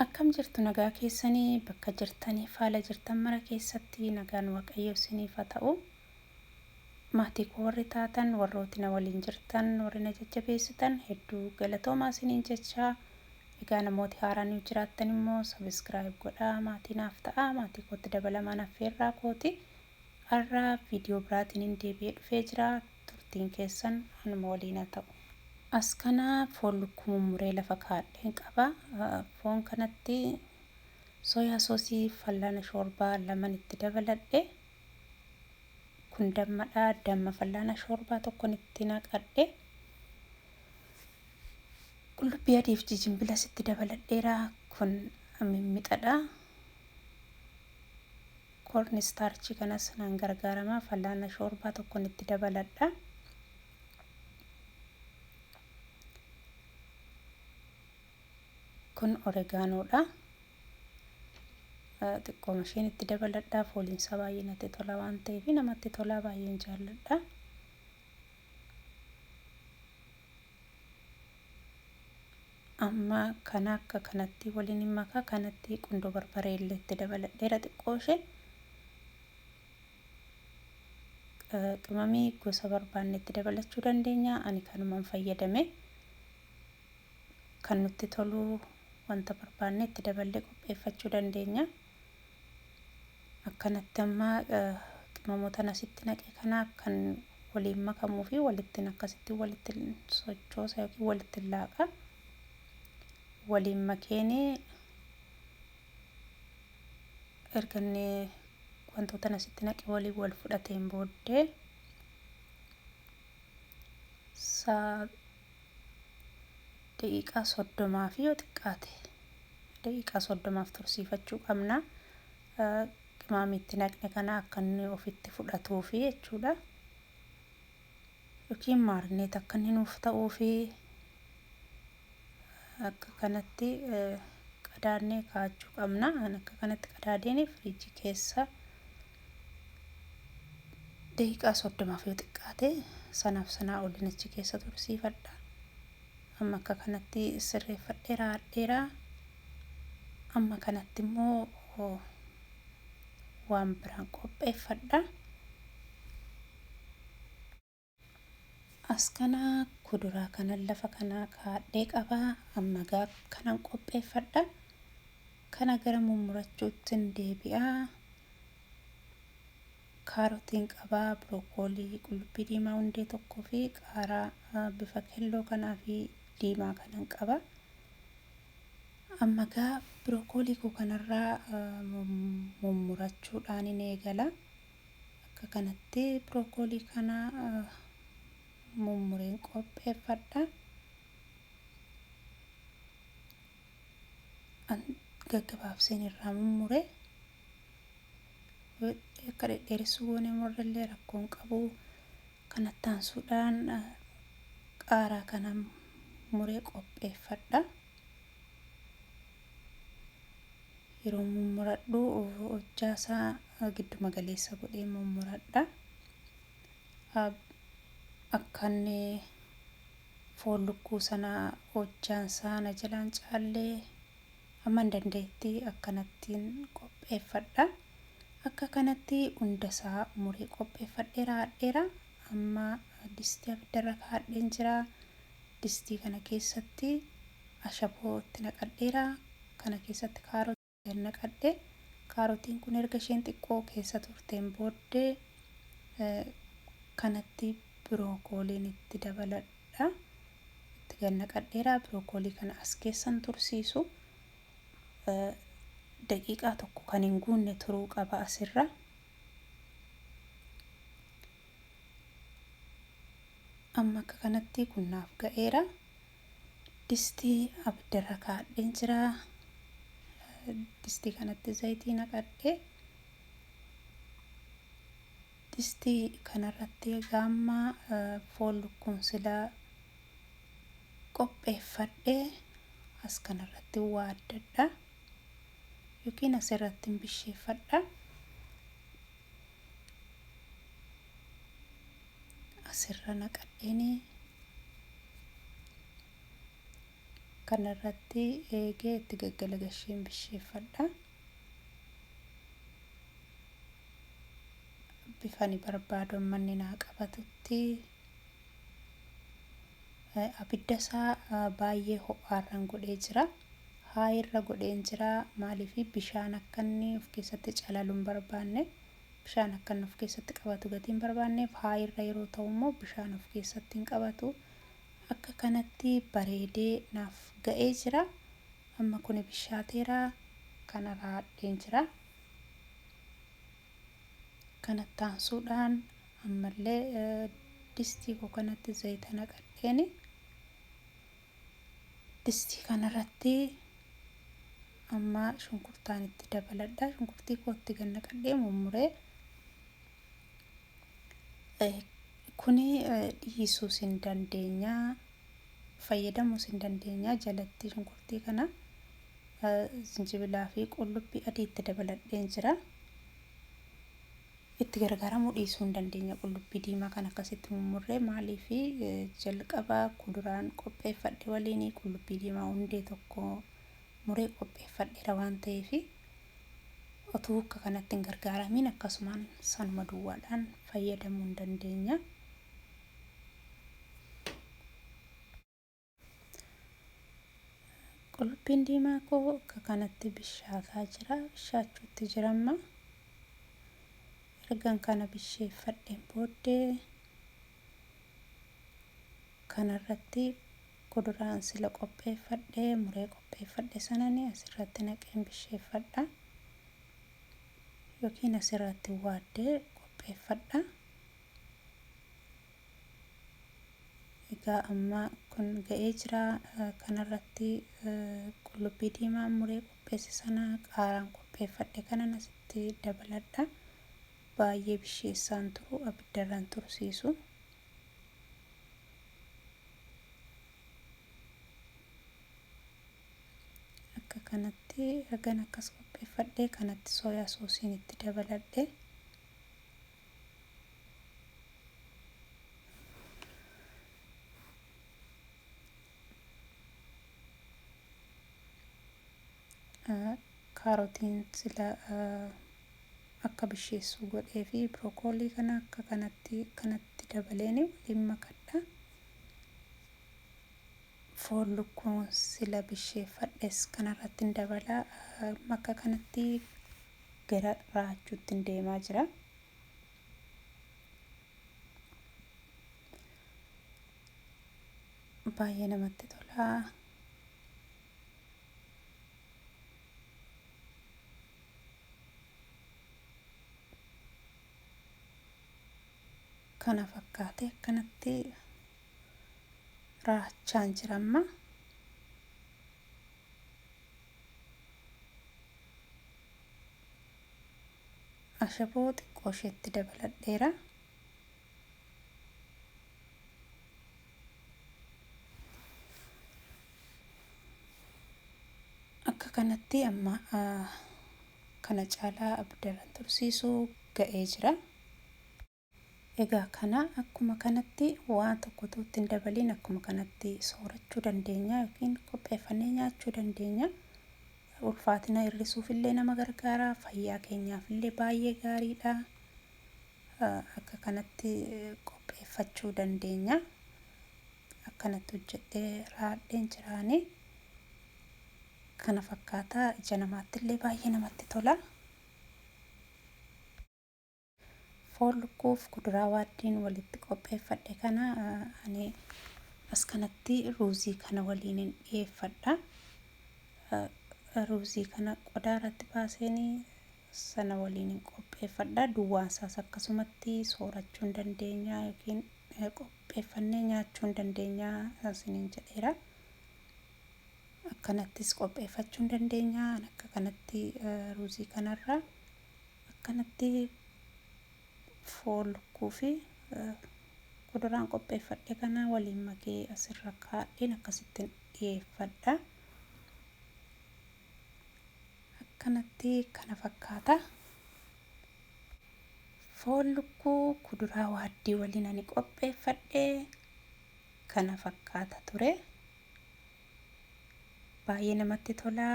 Akkam jirtu nagaa keessanii bakka jirtanii faala jirtan mara keessatti nagaan waaqayyo isiniif haa ta'u. Maatii koo warri taatan warrooti na waliin jirtan warri na jajjabeessitan hedduu galatoomaa isiniin jechaa. Egaa namooti haaraan jiraattan immoo sabiskiraayib godhaa maatii naaf ta'a. Maatii kootti dabalamaan affeerraa kooti. Har'a viidiyoo biraatiin deebi'ee dhufee jira. Turtiin keessan anuma waliin haa ta'u. As kana foon lukkuu mummuree lafa kaadheen qaba. Foon kanatti soyaa soosii fal'aana shoorbaa laman itti dabaladhe. Kun dammadha. Damma fal'aana shoorbaa tokkon itti naqadhe. Qullubbii adii fi jinjibila itti dabaladheera. Kun mixmixadha. Koorn istaarchii kanas nan gargaarama. Fal'aana shoorbaa tokkon itti dabaladha. Kun oregaanoodha. Xiqqoo isheen itti dabaladhaa. Fooliin isaa baay'ee natti tola waan ta'eef namatti tola, baay'een jaalladha. Amma kana akka kanatti waliin makaa kanatti qundoo barbaree illee itti dabaladheera xiqqoo ishee. Qimamii gosa barbaanne itti dabalachuu dandeenya. Ani kanumaan fayyadame. Kan nutti tolu wanta barbaanne itti daballee qopheeffachuu dandeenya. Akkanatti amma qimamoota asitti naqee kana kan waliin makamuu fi walitti akkasitti walitti sochoosa yookiin walitti laaqa. Waliin makeeni erganne wantoota asitti naqee waliin wal fudhateen booddee daqiiqaa 30 fi yoo xiqqaate daqiiqaa 30 tursiifachuu qabna. Qimamitti naqne kana akka inni ofitti fudhatuu fi jechuudha. Yookiin maarineet akka inni nuuf ta'uu fi akka kanatti qadaadnee kaa'achuu qabna. Akka kanatti qadaadeen firiijii keessa daqiiqaa 30 fi yoo xiqqaate sanaaf sanaa olin achi keessa tursiifadha. Amma akka kanatti sirreeffadheera hadheera. Amma kanatti immoo waan biraan qopheeffadha. As kana kuduraa kana lafa kana kaadhee qaba. Amma gaa kanan qopheeffadha. Kana gara mummurachuutti deebi'a. Kaarotiin qaba, birookoolii, qullubbii diimaa hundee tokkoo fi qaaraa bifa keelloo kanaa fi diimaa kanan qaba. Amma gaa birookoolii koo kanarraa mummurachuudhaan ni eegala. Akka kanatti birookoolii kana mummureen qopheeffadha. Gaggabaabseen irraa mummure. Akka dhedheeressuu goone morrellee rakkoon qabu. Kanatti aansuudhaan qaaraa kana muree qopheeffadha. Yeroo mummuradhu hojjaasaa giddu magaleessa godhee mummuradha. Akka inni foon lukkuu sana hojjaansaa na jalaan caallee amma dandeetti akkanattiin qopheeffadha. Akka kanatti hundasaa muree qopheeffadheera hadheera. Amma distii abiddarra kaadheen jira. Distii kana keessatti ashaboo itti naqadheera. Kana keessatti kaarotii naqadhe. Kaarotiin kun erga isheen xiqqoo keessa turteen booddee kanatti birookooliin itti dabaladha. Itti naqadheera. Birookoolii kana as keessan tursiisu. Daqiiqaa tokko kan hin guunne turuu qaba asirra. Amma akka kanatti kun naaf ga'eera. Distii abiddarra kaadheen jira. Distii kanatti zayitii naqadhe. Distii kanarratti gaamma foon lukkuun silaa qopheeffadhe as kanarratti waaddadha. Yookiin asirratti bisheeffadha. Asirra naqadheeni kanarratti eegee itti gaggalagashiin bisheeffadha. Bifani barbaadu manni naa qabatutti abidda isaa baay'ee ho'aarran godhee jira. Haayirra godheen jira maaliif bishaan akka inni of keessatti calaluun barbaanne bishaan akka inni of keessatti qabatu gatiin barbaanneef haayirra yeroo ta'u immoo bishaan of keessatti hin qabatu. Akka kanatti bareedee naaf ga'ee jira. Amma kun bishaateera kanarraa hadheen jira. Kanatti aansuudhaan ammallee distii koo kanatti zayita naqadheen distii kanarratti amma shunkurtaan itti dabaladha. Shunkurtii kootti gad naqadhee mummuree kuni dhiisuus hin dandeenya, fayyadamuus hin dandeenya. Jalatti shunkurtii kana zinjibilaa fi qullubbii adii itti dabaladheen jira. Itti gargaaramuu dhiisuu hin dandeenya. Qullubbii diimaa kan akkasitti mummurree maaliif jalqaba kuduraan qopheeffadhe waliin qullubbii diimaa hundee tokko muree qopheeffadheera waan ta'eef otuu akka kanatti hin gargaaramin akkasumaan sanuma duwwaadhaan fayyadamuu hin dandeenya. Qullubbiin diimaa koo akka kanatti bishaataa jira. Bishaachuutti jira amma. Ergan kana bisheeffadheen booddee kanarratti kuduraan sila qopheeffadhee muree qopheeffadhe sanani asirratti naqeen bisheeffadha. Yookiin asirratti waaddee qopheeffadha. Egaa amma kun ga'ee jira. Kanarratti qullubbii diimaa muree qopheesse sana qaaraan qopheeffadhe kanan asitti dabaladha. Baay'ee bisheessaan turu abiddarraan tursiisu. Akka kanatti ergan akkas qopheeffadhee kanatti sooyaa soosiin itti dabaladhe. Kaarotiin sila akka bisheessu godhee fi birookoolii kana akka kanatti dabaleen waliin makadha. Foon lukkuun sila bisheeffadhes kanarratti dabala. Akka kanatti gara raachuutti deemaa jira. Baay'ee namatti tola. Kana fakkaatee akkanatti raachaan jira amma. Ashaboo xiqqoo isheetti dabaladheera. Akka kanatti amma kana caalaa abiddarraan tursiisuu ga'ee jira. Egaa kana akkuma kanatti waan tokkotu ittiin dabaliin akkuma kanatti soorachuu dandeenya yookiin qopheeffannee nyaachuu dandeenya. Ulfaatina hir'isuuf illee nama gargaara. Fayyaa keenyaaf illee baay'ee gaariidha. Akka kanatti qopheeffachuu dandeenya. Akkanatti hojjedhee raadheen jiraanii. Kana fakkaataa ija namaatti illee baay'ee namatti tola. Foon lukkuuf kuduraa waaddiin walitti qopheeffadhe kana ani as kanatti ruuzii kana waliin dhiyeeffadha. Ruuzii kana qodaa irratti baaseen sana waliin qopheeffadha. Duwwaan isaas akkasumatti soorachuu dandeenya yookiin qopheeffannee nyaachuu dandeenya isiniin jedheera. Akkanattis qopheeffachuu dandeenya. Akka kanatti ruuzii kanarra akkanatti foon lukkuu fi kuduraan qopheeffadhe kana waliin makee asirra kaa'een akkasitti dhiyeeffadha. Akkanatti kana fakkaata. Foon lukkuu kuduraa waaddii waliin ani qopheeffadhe kana fakkaata ture. baay'ee namatti tola.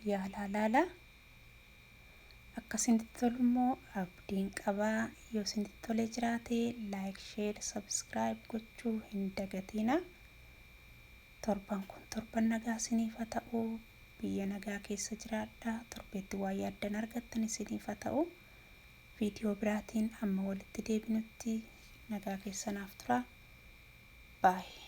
Yaalaa laala. Akka isinitti tolu immoo abdiin qabaa. Yoo isinitti tolee jiraate like, share, subscribe gochuu hin dagatina. Torban kun torban nagaa isiniif haa ta'u. Biyya nagaa keessa jiraadhaa. Torbeetti waa yaaddan argattan isiniif haa ta'u. Viidiyoo biraatiin amma walitti deebinutti nagaa keessanaaf tura. Bye.